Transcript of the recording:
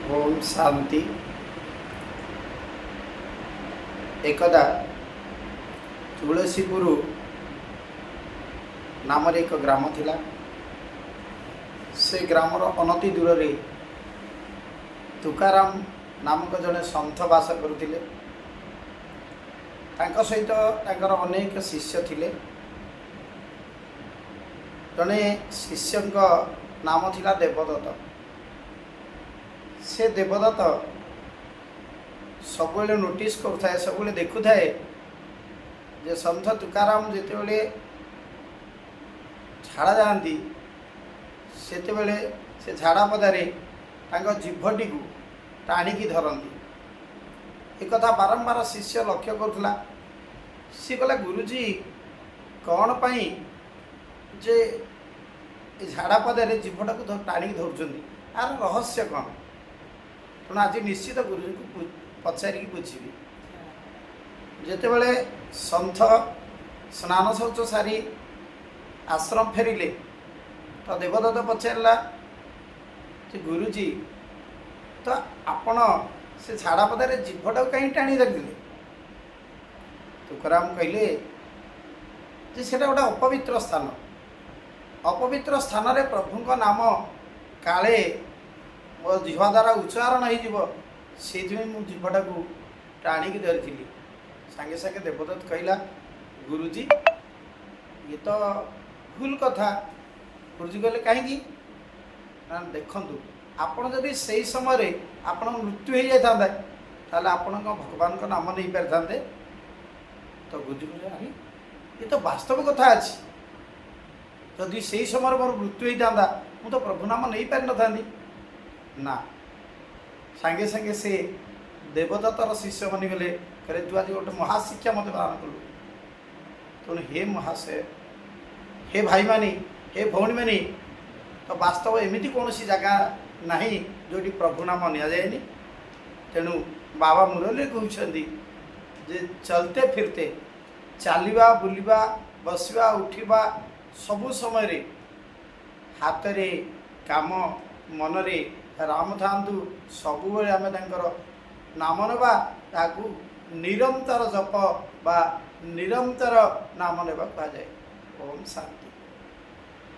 ओम शांति। एकदा तुलसीपुर नाम एक ग्राम थिला। से ग्रामर अनति दूर रे तुकाराम नामक जड़े सन्थ बास करुथिले। तांको सहित तांकर अनेक शिष्य थिले। जड़े शिष्य नाम थिला देवदत्त। से देवदत्त सब नोटिस करुए, सब देखु थाए जे सन्थ तुकाराम जिते झाड़ा जाती से झाड़ा पदारे जीभटी को टाणिकी धरती। एक कथा बारंबार शिष्य लक्ष्य करुला। सी कहला गुरुजी कौन पाई जे झाड़ा पदारे जीभटा को टाणिकी धरुंच, आर रहस्य कौन? तेणु आज निश्चित गुरुजी को पचारि बुझी। जितेबले सन्थ स्नान शौच सारी आश्रम फेरिले तो देवदत्त पचारा जे गुरुजी तो आपण से झाड़ा पदारे जीभटा कहीं टाणी रखिले। तुकाराम कहले जे सेटा गोटे अपवित्र स्थान। अपवित्र स्थान रे प्रभु नाम काले मो जीवा द्वारा उच्चारण हो जीभटा को टाणिकी धरी। सांगे सांगे देवदत्त कहला गुरुजी ये तो भूल कथा। गुरुजी कहले कहीं ना देखु आपड़ जदि से समय आप मृत्यु हो जाता ताले आपण भगवान का नाम नहीं पारि था। तो गुरुजी कहले अरे ये तो वास्तव कथा अच्छी। जदि से समय मोर मृत्यु होता मु तो प्रभु नाम नहीं पारि न ना। सांगे सांगे से देवदत्तर शिष्य बनीगले। कहे तू आज गोटे महाशिक्षा मत प्रदान कलु। तेणु हे महाशय, हे भाई मानी, हे भौणी मानी, तो वास्तव एमती कौन सी जगह नहीं जोटी प्रभु नाम नि जाए। तेणु बाबा मुरली कहते जे चलते फिरते चलवा बुलवा बसवा उठा सबु समय हाथ रे काम मनरे राम थांतु सबु आम नाम नेबा ताकू निरंतर जप बा निरंतर नाम नेबा कहा जाए। ओम शांति।